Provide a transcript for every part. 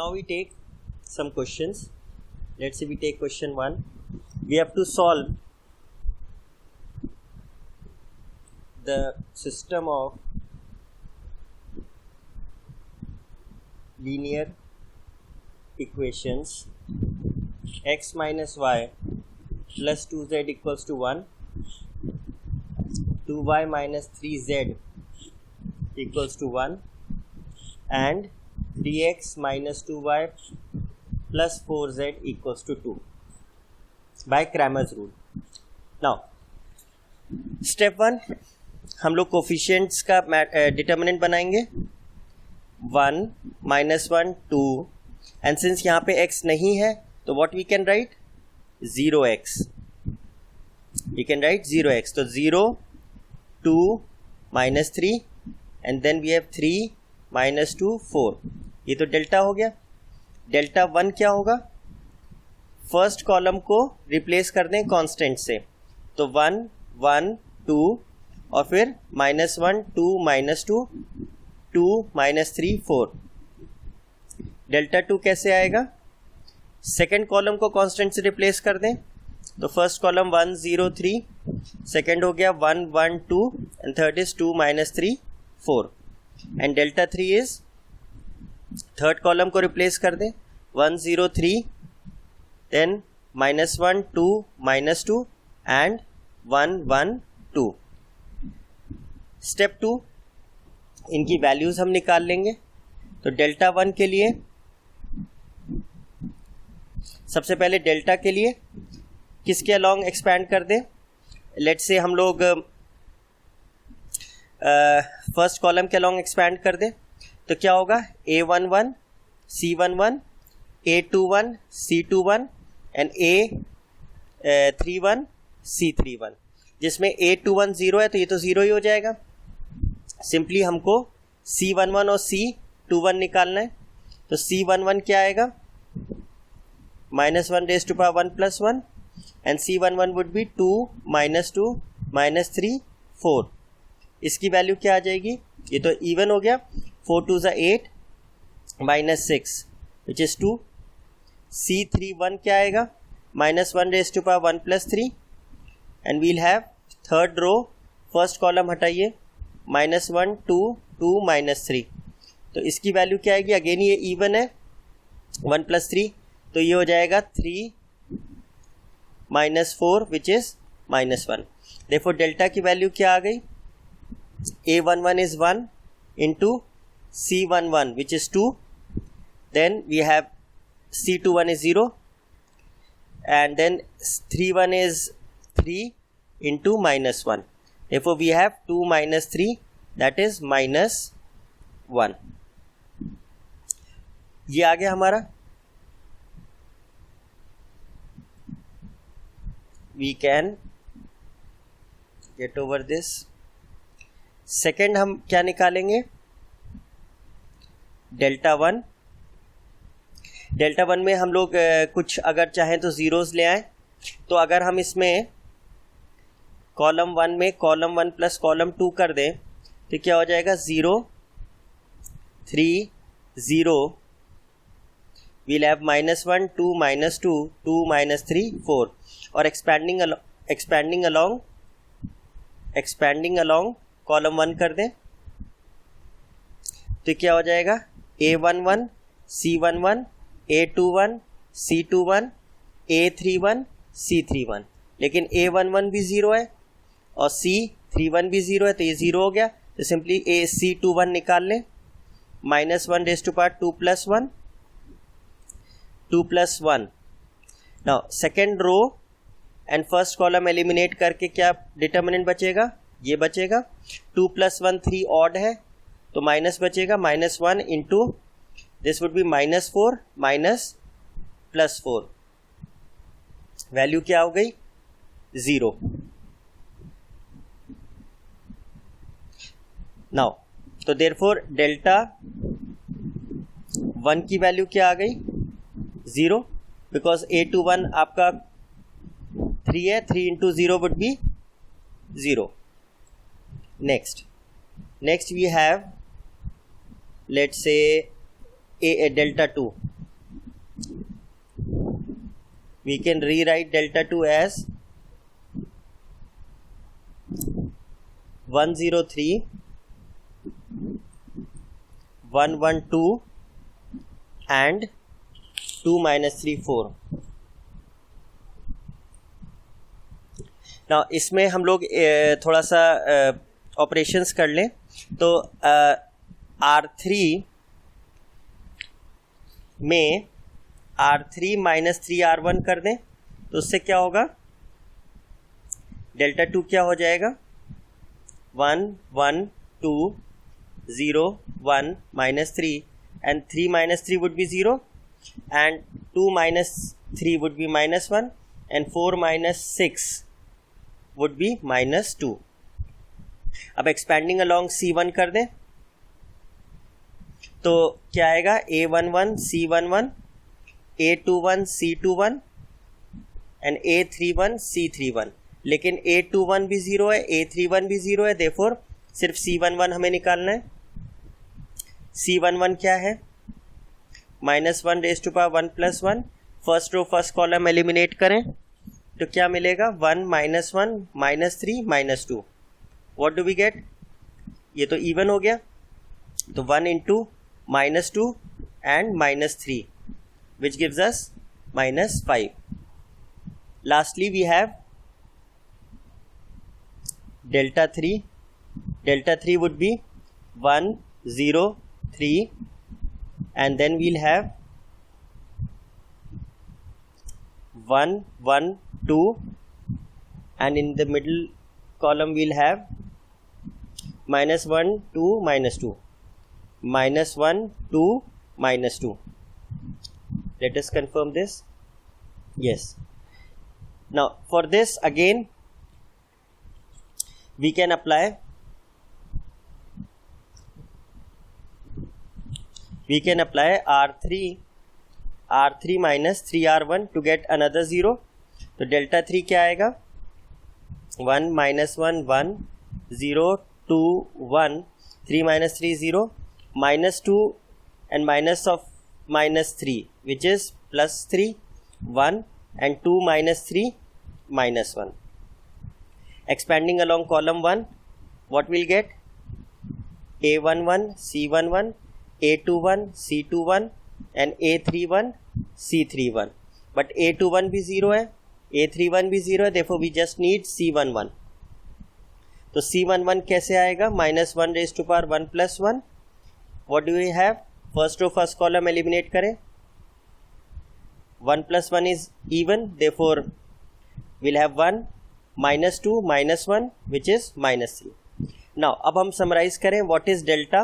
Now we take some questions. Let's say we take question 1. We have to solve the system of linear equations x minus y plus 2z equals to 1, 2y minus 3z equals to 1, and 3x minus 2y plus 4z equals to 2 by Cramer's rule. Now step 1 हम लोग coefficients का determinant बनाएंगे 1 minus 1 2 and since यहाँ पे x नहीं है तो what we can write 0x. we can write 0x. तो 0 2 minus 3 and then we have 3 minus 2 4. ये तो डेल्टा हो गया. डेल्टा 1 क्या होगा? फर्स्ट कॉलम को रिप्लेस कर दें कांस्टेंट से, तो 1 1 2 और फिर -1 2 -2 2 -3 4. डेल्टा 2 कैसे आएगा? सेकेंड कॉलम को कांस्टेंट से रिप्लेस कर दें, तो फर्स्ट कॉलम 1 0 3, सेकेंड हो गया 1 1 2 and third is 2 -3 4. And delta 3 is third column को रिप्लेस कर दें 1 0 3, देन -1 2 -2 एंड 1 1 2. स्टेप 2 इनकी वैल्यूज हम निकाल लेंगे. तो डेल्टा 1 के लिए सबसे पहले डेल्टा के लिए किसके अलॉन्ग एक्सपैंड कर दें. लेट्स से हम लोग फर्स्ट कॉलम के अलॉन्ग एक्सपैंड कर दें, तो क्या होगा A11 C11 A21 C21 and A31 C31. जिसमें A21 0 है तो ये तो 0 ही हो जाएगा. सिंपली हमको C11 और C21 निकालना है. तो C11 क्या आएगा? -1 raised to power 1 plus 1 and C11 would be 2 -2 -3 4. इसकी वैल्यू क्या आ जाएगी? ये तो इवन हो गया. 4 2 8 -6 which is 2. C31 क्या आएगा? -1 raised to power 1 plus 3 and we'll have third row first column हटाइए -1 2 2 -3. तो इसकी वैल्यू क्या आएगी? अगेन ये इवन है 1 plus 3, तो ये हो जाएगा 3 -4 विच इज -1. देखो डेल्टा की वैल्यू क्या आ गई? A11 is 1 into C11 which is 2, then we have C21 is 0 and then 31 is 3 into -1. देखो वी हैव 2 -3 दैट इज -1. ये आ गया हमारा. we can get over this. Second हम क्या निकालेंगे? डेल्टा 1. डेल्टा 1 में हम लोग कुछ अगर चाहें तो ज़ीरोज़ ले आएं. तो अगर हम इसमें कॉलम 1 में कॉलम 1 प्लस कॉलम 2 कर दें तो क्या हो जाएगा? 0 3 0. we'll have -1 2 -2 2 -3 4. और एक्सपैंडिंग अलोंग कॉलम 1 कर दें तो क्या हो जाएगा? A11 C11 A21 C21 A31 C31. लेकिन A11 भी 0 है और C31 भी 0 है, तो ये 0 हो गया. तो सिंपली C21 निकाल लें. -1 raised to power 2 plus 1 2 plus 1. Now second row and first column eliminate करके क्या डिटर्मिनेंट बचेगा? ये बचेगा. 2 plus 1 3 ऑड है तो माइनस बचेगा. -1 into this would be -4 minus +4. Value क्या हो गई? 0. नाउ तो देयरफॉर डेल्टा 1 की वैल्यू क्या आ गई? 0, बिकॉज A21 आपका 3 है. 3 into 0 would be 0. Next we have let's say delta 2. we can rewrite delta 2 as 103 112 and 2 minus 3 4. Now इसमें हम लोग थोड़ा सा ऑपरेशंस कर लें. तो R3 में R3 माइनस 3R1 कर दें तो उससे क्या होगा, डेल्टा 2 क्या हो जाएगा, 1 1 2 0 1 minus 3 and 3 minus 3 would be 0 and 2 minus 3 would be minus 1 and 4 minus 6 would be minus 2. अब एक्सपैंडिंग अलॉन्ग C1 कर दें तो क्या आएगा, A11 C11 A21 C21 and A31 C31. लेकिन A21 भी 0 है, A31 भी 0 है, देयरफॉर सिर्फ C11 हमें निकालना है. C11 क्या है, -1 raised to power 1 plus 1. First row first column eliminate करें तो क्या मिलेगा, 1 minus 1 minus 3 minus 2. What do we get, ये तो इवन हो गया, तो 1 into -2 and -3 which gives us -5. Lastly we have delta 3. Delta 3 would be 1 0 3 and then we'll have 1 1 2 and in the middle column we'll have -1 2 -2 -1 2 -2. Let us confirm this. Yes. Now for this again we can apply R3 minus 3R1 to get another 0. तो delta 3 क्या आएगा, 1 minus 1 1 0 2 1 3 minus 3 0 -2 and minus of -3 which is +3 1 and 2 minus 3 -1. Expanding along column 1, what we'll get, A11 C11 A21 C21 and A31 C31. But A21 भी 0 है, A31 भी 0 है, therefore we just need C11. तो C11 कैसे आएगा, -1 raised to power 1 plus 1. What do we have, first row first column eliminate करें, 1 plus 1 is even, therefore we'll have 1 -2 -1 which is -3. Now अब हम समराइज करें, what is delta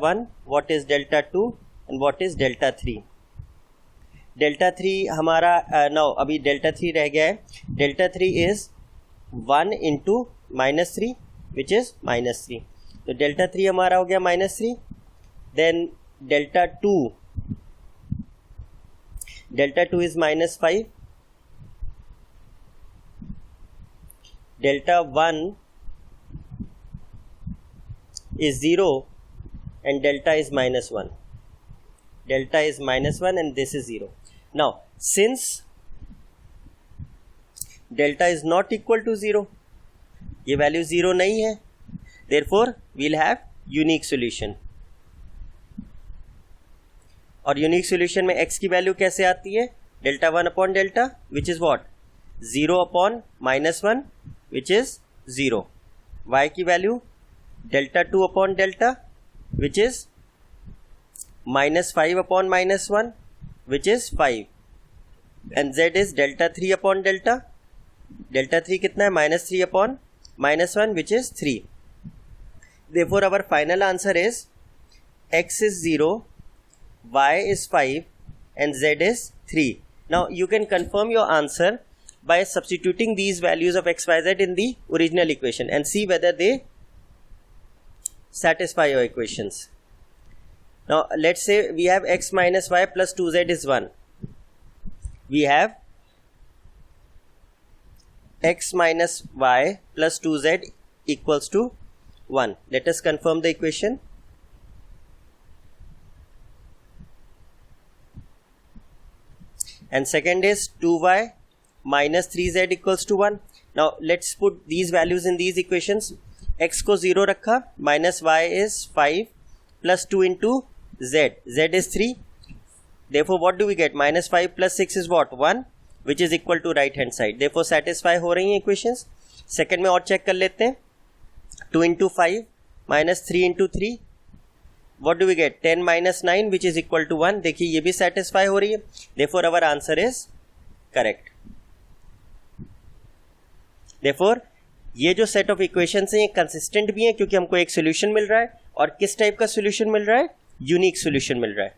1, what is delta 2 and what is delta 3. Delta 3 हमारा now अभी delta 3 रह गया है. Delta 3 is 1 into -3 which is -3. तो डेल्टा 3 हमारा हो गया -3. Then delta 2 is -5. Delta 1 is 0 and delta is -1. Delta is -1 and this is 0. Now since delta is not equal to 0, ये वैल्यू 0 नहीं है, therefore we'll have unique solution. और unique solution में x की वैल्यू कैसे आती है, delta 1 upon delta which is what, 0 upon -1 which is 0. y की value delta 2 upon delta which is -5 upon -1 which is 5 and z is delta 3 upon delta. Delta 3 कितना है, -3 upon -1 which is 3. Therefore our final answer is x is 0, y is 5 and z is 3. Now you can confirm your answer by substituting these values of x, y, z in the original equation and see whether they satisfy your equations. Now let's say we have x minus y plus 2z is 1. We have x minus y plus 2z equals to 1. Let us confirm the equation. and second is 2y minus 3z equals to 1. Now let's put these values in these equations. x को 0 रखा, minus y is 5 plus 2 into z. z is 3. Therefore what do we get? Minus 5 plus 6 is what? 1, which is equal to right hand side. Therefore satisfy हो रही हैं equations. Second में और check कर लेते हैं. 2 into 5 minus 3 into 3. What do we get? 10 minus 9, which is equal to 1. देखिए ये भी satisfy हो रही है. Therefore our answer is correct. Therefore ये जो set of equations हैं ये consistent भी हैं क्योंकि हमको एक solution मिल रहा है. और किस टाइप का solution मिल रहा है? Unique solution मिल रहा है.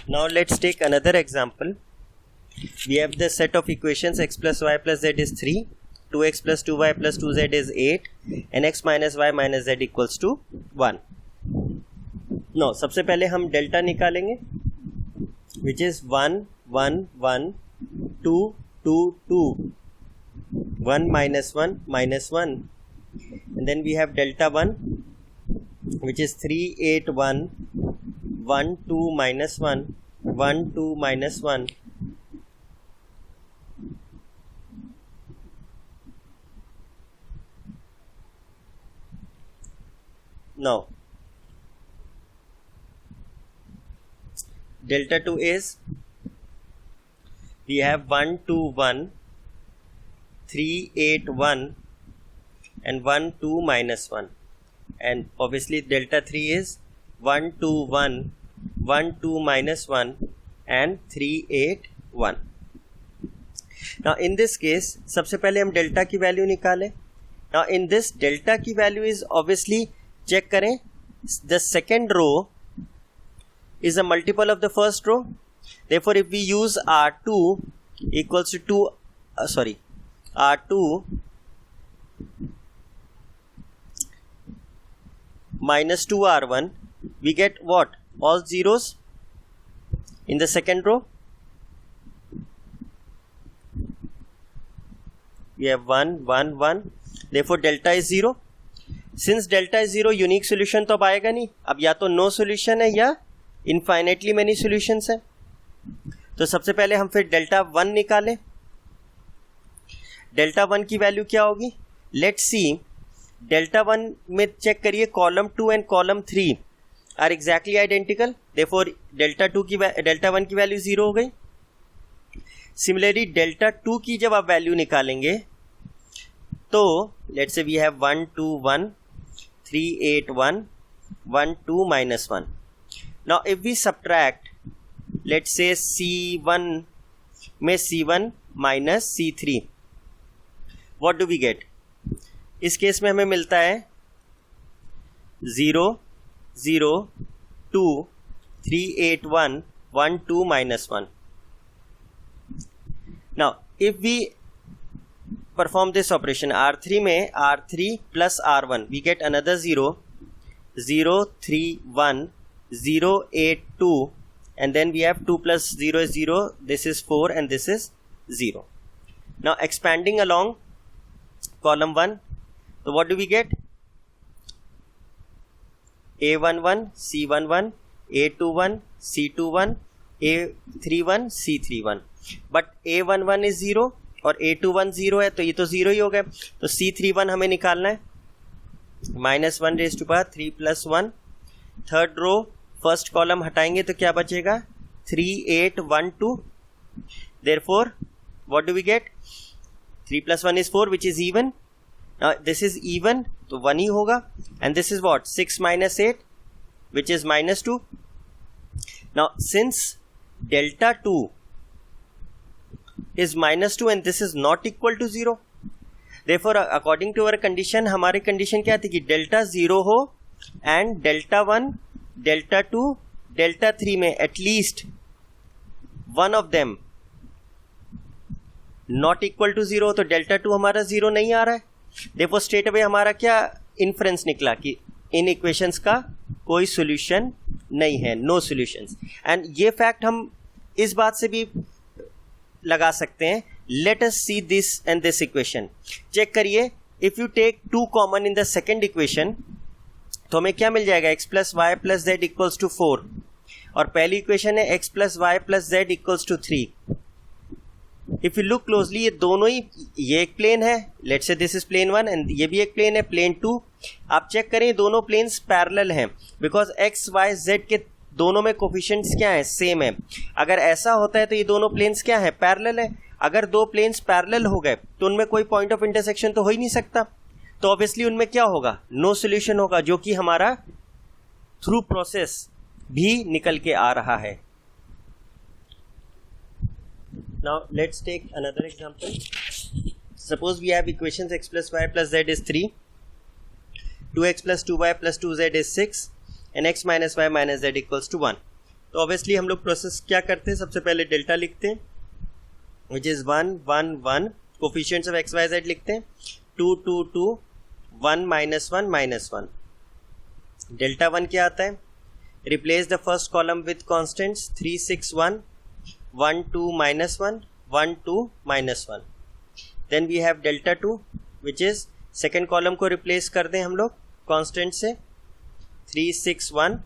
Now let's take another example. We have the set of equations x plus y plus z is 3, 2x plus 2y plus 2z is 8, and x minus y minus z equals to 1. Now सबसे पहले हम delta निकालेंगे, which is 1 1 1 2 2 2 1 minus 1 minus 1, and then we have delta 1, which is 3 8 1 1 2 minus 1 1 2 minus 1. Now delta 2 is we have 1 2 1 3 8 1 and 1 2 minus 1, and obviously delta 3 is 1 2 1 1 2 minus 1 and 3 8 1. Now in this case सबसे पहले हम delta की value निकालें. Now in this delta की value is obviously check करें, the second row is a multiple of the first row. Therefore if we use R2 equals to R2 minus 2R1, we get what? All zeros in the second row. We have 1 1 1. Therefore delta is 0. Since delta is 0, unique solution तो अब आएगा नहीं. अब या तो no solution है या infinitely many solutions है. तो सबसे पहले हम फिर डेल्टा 1 निकालें. डेल्टा 1 की वैल्यू क्या होगी? Let's see. डेल्टा 1 में चेक करिए, column 2 and column 3 are exactly identical. Therefore delta 1 की वैल्यू 0 हो गई. सिमिलरली डेल्टा 2 की जब आप वैल्यू निकालेंगे तो let's say we have 1 2 1 3 8 1 1 2 minus 1. Now if we subtract, let's say C1 में C1 minus C3, what do we get? इस केस में हमें मिलता है 0 0 2 3 8 1 1 2 minus 1. Now if we perform this operation, R3 में R3 plus R1, we get another 0 0 3 1 0 8 2, and then we have 2 plus 0 is 0, this is 4 and this is 0. Now expanding along column 1, so what do we get? A11 C11 A21 C21 A31 C31, but A11 is 0 और A21 0 है तो ये तो 0 ही हो गया. तो C31 हमें निकालना है, minus 1 raised to power 3 plus 1. Third row first column हटाएंगे तो क्या बचेगा? 3 8 1 2. Therefore what do we get? 3 plus 1 is 4, which is even. Now this is even तो 1 ही होगा. And this is what? 6 minus 8, which is minus 2. Now since delta 2 is minus 2 and this is not equal to 0, therefore according to our condition, हमारी condition क्या थी कि delta 0 हो and delta 1 delta 2 delta 3 में at least one of them not equal to 0. तो delta 2 हमारा 0 नहीं आ रहा है. therefore straight away हमारा क्या inference निकला कि इन equations का कोई solution नहीं है, no solutions. and ये fact हम इस बात से भी लगा सकते हैं. let us see this and this equation. check करिए, if you take 2 common in the second equation तो हमें क्या मिल जाएगा, x plus y plus z equals to 4, और पहली इक्वेशन है x plus y plus z equals to 3. If you look closely, ये दोनों ही, ये एक प्लेन है, let's say this is plane 1 and ये भी एक प्लेन है प्लेन 2. आप चेक करें दोनों प्लेन्स पैरेलल हैं बिकॉज x y z के दोनों में कोफिशिएंट्स क्या है, सेम है. अगर ऐसा होता है तो ये दोनों प्लेन्स क्या है, पैरेलल है. अगर दो प्लेन्स पैरेलल हो गए तो उनमें कोई पॉइंट ऑफ इंटरसेक्शन तो हो ही नहीं सकता, तो ऑब्वियसली उनमें क्या होगा, नो सॉल्यूशन होगा, जो कि हमारा थ्रू प्रोसेस भी निकल के आ रहा है. Now let's take another example. Suppose we have equations x plus y plus z is 3, 2x plus 2y plus 2z is 6 and x minus y minus z equals to 1. तो obviously हम लोग process क्या करते हैं, सबसे पहले delta लिखते हैं which is 1 1 1, coefficients of x y z लिखते हैं 2 2 2 1 minus 1 minus 1. डेल्टा 1 क्या आता है, replace the first column with constants 3 6 1 1 2 minus 1 1 2 minus 1. Then we have delta 2 which is second column को replace कर दें हम लोग constant से 3 6 1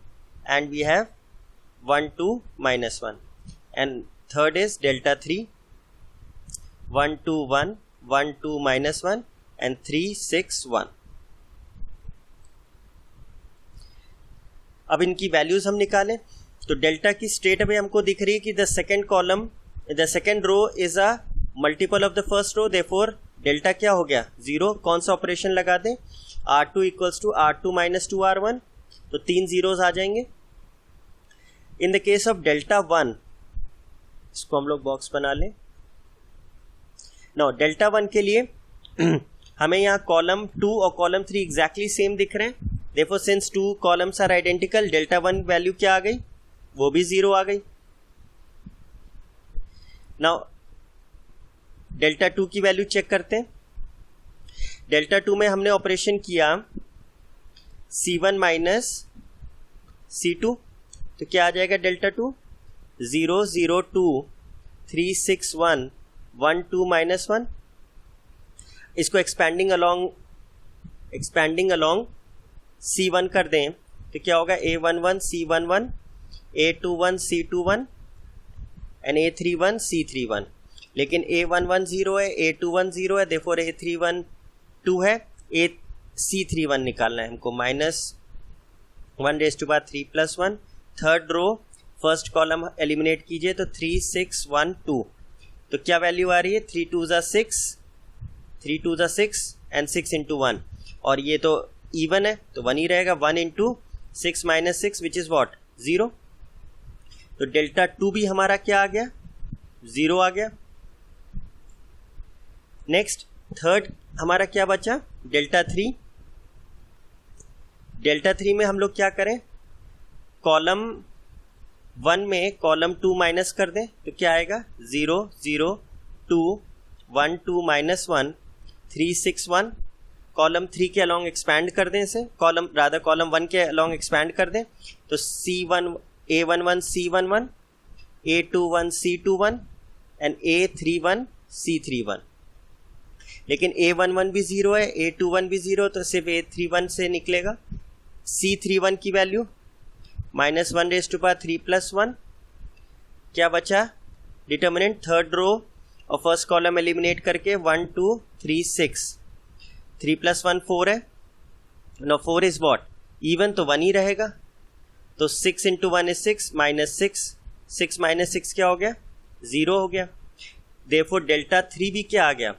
and we have 1 2 minus 1, and third is delta 3 1 2 1 1 2 minus 1 and 3 6 1. अब इनकी वैल्यूज हम निकालें तो डेल्टा की स्टेट अभी हमको दिख रही है कि the second column, the second row is a multiple of the first row, therefore delta क्या हो गया, 0. कौन सा ऑपरेशन लगा दें, R2 equals to R2 minus 2R1, तो 3 जीरोज आ जाएंगे. In the case of delta 1, इसको हम लोग बॉक्स बना लें. नाउ डेल्टा 1 के लिए हमें यहाँ कॉलम 2 और कॉलम 3 एग्जैक्टली सेम दिख रहे हैं, therefore since 2 columns are identical, delta 1 value क्या आ गई, वो भी 0 आ गई. नाउ डेल्टा 2 की वैल्यू चेक करते हैं. डेल्टा 2 में हमने ऑपरेशन किया C1 माइनस C2, तो क्या आ जाएगा डेल्टा 2, 0 0 2 3 6 1 1 2 माइनस 1. इसको एक्सपैंडिंग अलोंग C1 कर दें तो क्या होगा, A11 C11 A21 C21 and A31 C31. लेकिन A11 0 है, A21 0 है, देयरफॉर A31 2 है, C31 निकालना है हमको, minus 1 raise to power 3 plus 1. Third row first column eliminate कीजिए तो 3 6 1 2, तो क्या वैल्यू आ रही है, 3 2 6 3 2 6 एंड 6 इंटू 1, और ये तो इवन है तो 1 ही रहेगा, 1 into 6 minus 6 which is what, 0. तो डेल्टा 2 भी हमारा क्या आ गया, 0 आ गया. नेक्स्ट थर्ड हमारा क्या बचा, डेल्टा 3. डेल्टा 3 में हम लोग क्या करें, कॉलम 1 में कॉलम 2 माइनस कर दें तो क्या आएगा, 0 0 2 1 2 माइनस 1 3 6 1. कॉलम 3 के अलॉन्ग एक्सपैंड कर दें इसे, कॉलम 1 के अलॉन्ग एक्सपैंड कर दें तो C1 A11 C11 A21 C21 and A31 C31. लेकिन A11 भी 0 है, A21 भी 0, तो सिर्फ A31 से निकलेगा. C31 की value minus 1 raise to power 3 plus 1. क्या बचा, डिटर्मिनेंट थर्ड रो और फर्स्ट कॉलम एलिमिनेट करके 1 2 3 6, 3 प्लस 1 4 है. नो 4 इज वॉट, इवन, तो 1 ही रहेगा, तो 6 इंटू 1 इज 6 माइनस 6 माइनस 6 क्या हो गया, 0 हो गया. देयरफॉर डेल्टा 3 भी क्या आ गया,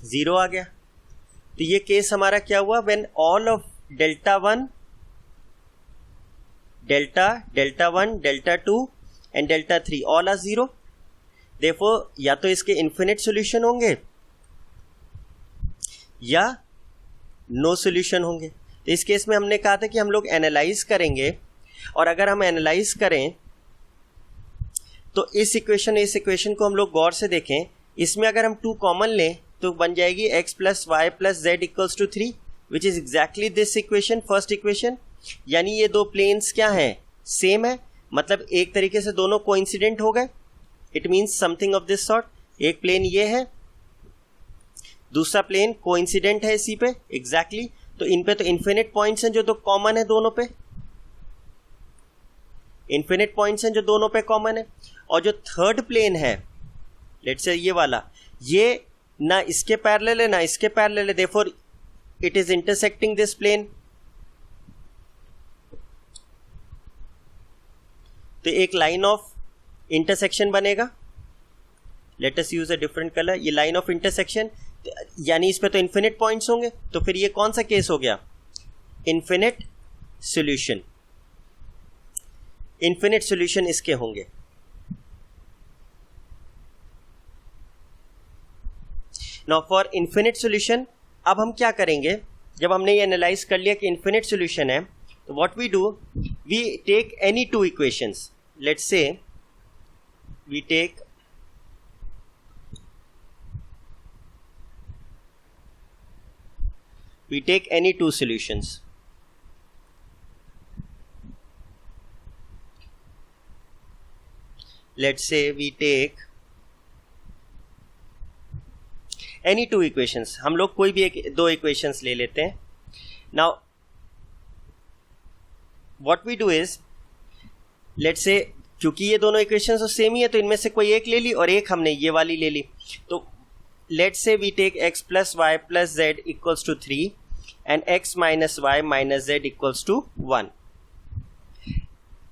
0 आ गया. तो ये केस हमारा क्या हुआ, when all of delta 1 delta 1 delta 2 and delta 3 all are 0. Therefore या तो इसके इन्फिनिट सॉल्यूशन होंगे या नो सॉल्यूशन होंगे. तो इस केस में हमने कहा था कि हम लोग एनालाइज करेंगे, और अगर हम एनालाइज करें तो इस इक्वेशन को हम लोग गौर से देखें. इसमें अगर हम 2 कॉमन लें तो बन जाएगी x plus y plus z equals to 3, which is exactly this equation, first equation. यानी ये दो प्लेन्स क्या हैं, सेम है, मतलब एक तरीके से दोनों कोइंसिडेंट हो गए. It means something of this sort. एक प्लेन ये है, दूसरा प्लेन कोइंसिडेंट है इसी पे एग्जैक्टली, तो इन पे तो इन्फिनिट पॉइंट्स हैं जो तो कॉमन है दोनों पे, इन्फिनिट पॉइंट्स हैं जो दोनों पे कॉमन है। और जो थर्ड प्लेन है लेट्स से ये वाला, ये ना इसके पैरेलल है ना इसके पैरेलल है, therefore it is intersecting this plane. तो एक लाइन ऑफ इंटरसेक्शन बनेगा, let us use a different colour, ये लाइन ऑफ इंटरसेक्शन, यानी इस पे तो इन्फिनिट पॉइंट्स होंगे, तो फिर ये कौन सा केस हो गया, इन्फिनिट सॉल्यूशन, इन्फिनिट सॉल्यूशन इसके होंगे। नाउ फॉर इन्फिनिट सॉल्यूशन अब हम क्या करेंगे, जब हमने ये एनालाइज कर लिया कि इन्फिनिट सॉल्यूशन है, तो what we do, we take any two equations, let's say we take any two solutions. Let's say we take any two equations. हम लोग कोई भी दो equations ले लेते हैं. Now what we do is, let's say क्योंकि ये दोनों equations तो सेम ही है, तो इनमें से कोई एक ले ली और एक हमने ये वाली ले ली. तो let's say we take x plus y plus z equals to 3 and x minus y minus z equals to 1.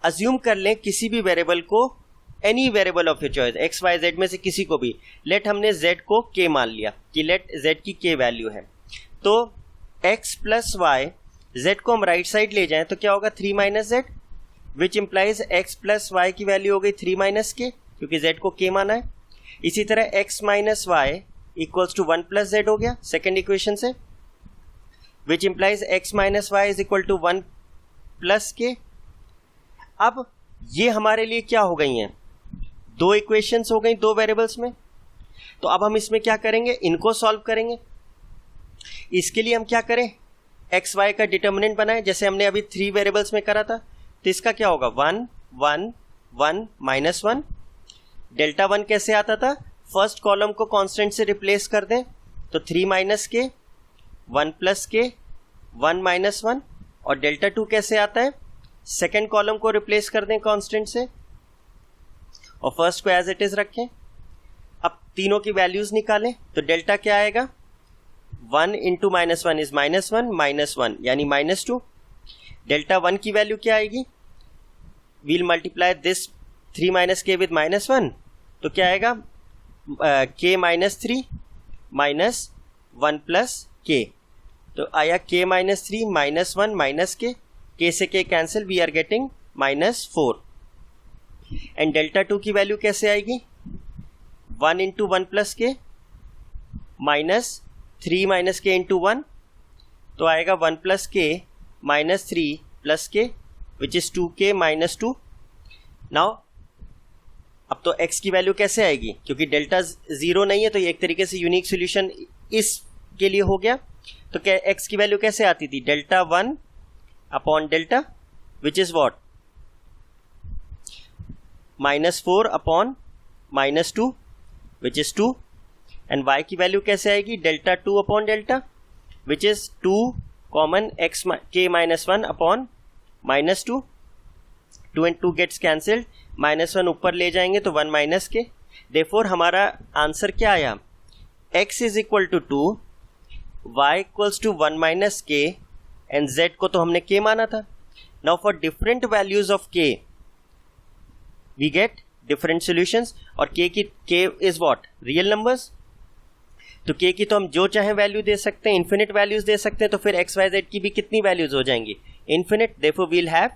Assume कर लें किसी भी वेरिएबल को, any variable of your choice, x y z में से किसी को भी. लेट हमने z को k मान लिया कि लेट z की k वैल्यू है. तो x प्लस y, z को हम राइट साइड ले जाएं तो क्या होगा 3 माइनस z, विच इंप्लाइज x प्लस y की वैल्यू हो गई 3 माइनस k, क्योंकि z को k माना है. इसी तरह x minus y equals to 1 plus z हो गया सेकेंड इक्वेशन से, which implies x minus y is equal to 1 plus k. अब ये हमारे लिए क्या हो गई हैं, दो इक्वेशंस हो गई दो वेरिएबल्स में. तो अब हम इसमें क्या करेंगे, इनको सॉल्व करेंगे. इसके लिए हम क्या करें, एक्स वाई का डिटर्मिनेंट बनाएं जैसे हमने अभी 3 वेरिएबल्स में करा था. तो इसका क्या होगा 1 1 1 माइनस 1. डेल्टा 1 कैसे आता था, फर्स्ट कॉलम को कांस्टेंट से रिप्लेस कर दें, तो 3 माइनस के 1 प्लस के 1 माइनस 1. और डेल्टा 2 कैसे आता है, सेकेंड कॉलम को रिप्लेस कर दें कांस्टेंट से और फर्स्ट को एज इट इज रखें. अब तीनों की वैल्यूज निकालें तो डेल्टा क्या आएगा, 1 into minus 1 is minus 1 minus 1 यानी माइनस 2. डेल्टा 1 की वैल्यू क्या आएगी, we'll multiply this 3 minus k with minus 1, तो क्या आएगा k minus 3 minus 1 plus k. तो आया k minus 3 minus 1 minus k से k cancel, we are getting minus 4. And delta 2 की वैल्यू कैसे आएगी, 1 into 1 plus k minus 3 minus k into 1, तो आएगा 1 प्लस के माइनस 3 प्लस के which is 2k minus 2. Now अब तो x की वैल्यू कैसे आएगी, क्योंकि डेल्टा 0 नहीं है तो ये एक तरीके से यूनिक सॉल्यूशन इसके लिए हो गया. तो क्या x की वैल्यू कैसे आती थी, delta 1 upon delta which is what minus 4 upon minus 2 which is 2. And y की वैल्यू कैसे आएगी, delta 2 upon delta which is 2 common x k minus 1 upon minus 2. 2 and 2 gets cancelled, minus 1 ऊपर ले जाएंगे तो 1 माइनस के. देयरफॉर हमारा answer क्या आया, x is equal to 2, y equals to 1 minus k and z को तो हमने k माना था. Now for different values of k we get different solutions. और k is what, real numbers. तो k की तो हम जो चाहे वैल्यू दे सकते हैं, इन्फिनिट वैल्यूज दे सकते हैं. तो फिर x y z की भी कितनी वैल्यूज हो जाएंगी, infinite. Therefore we will have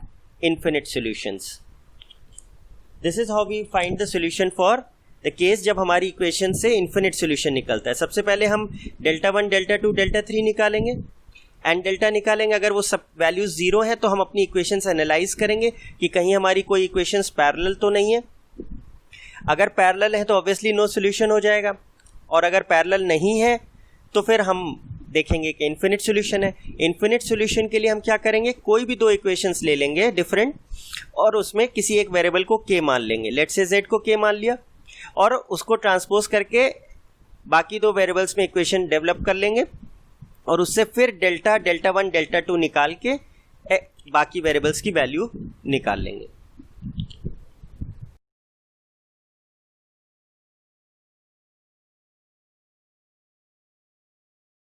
infinite solutions. This is how we find the solution for the case जब हमारी इक्वेशन से इन्फिनिट सॉल्यूशन निकलता है. सबसे पहले हम डेल्टा 1 डेल्टा 2 डेल्टा 3 निकालेंगे एंड डेल्टा निकालेंगे. अगर वो सब वैल्यूज 0 है तो हम अपनी इक्वेशंस एनालाइज करेंगे कि कहीं हमारी कोई इक्वेशंस पैरेलल तो नहीं है. अगर पैरेलल है तो ऑब्वियसली नो सॉल्यूशन हो जाएगा, और अगर पैरेलल नहीं है तो फिर हम देखेंगे कि इन्फिनिट सॉल्यूशन है. इन्फिनिट सॉल्यूशन के लिए हम क्या करेंगे, कोई भी दो इक्वेशंस ले लेंगे डिफरेंट और उसमें किसी एक वेरिएबल को k मान लेंगे. लेट्स से z को k मान लिया और उसको ट्रांसपोज करके बाकी दो वेरिएबल्स में इक्वेशन डेवलप कर लेंगे. और उससे फिर डेल्टा, डेल्टा 1, डेल्टा 2 निकाल के बाकी वेरिएबल्स की वैल्यू निकाल लेंगे।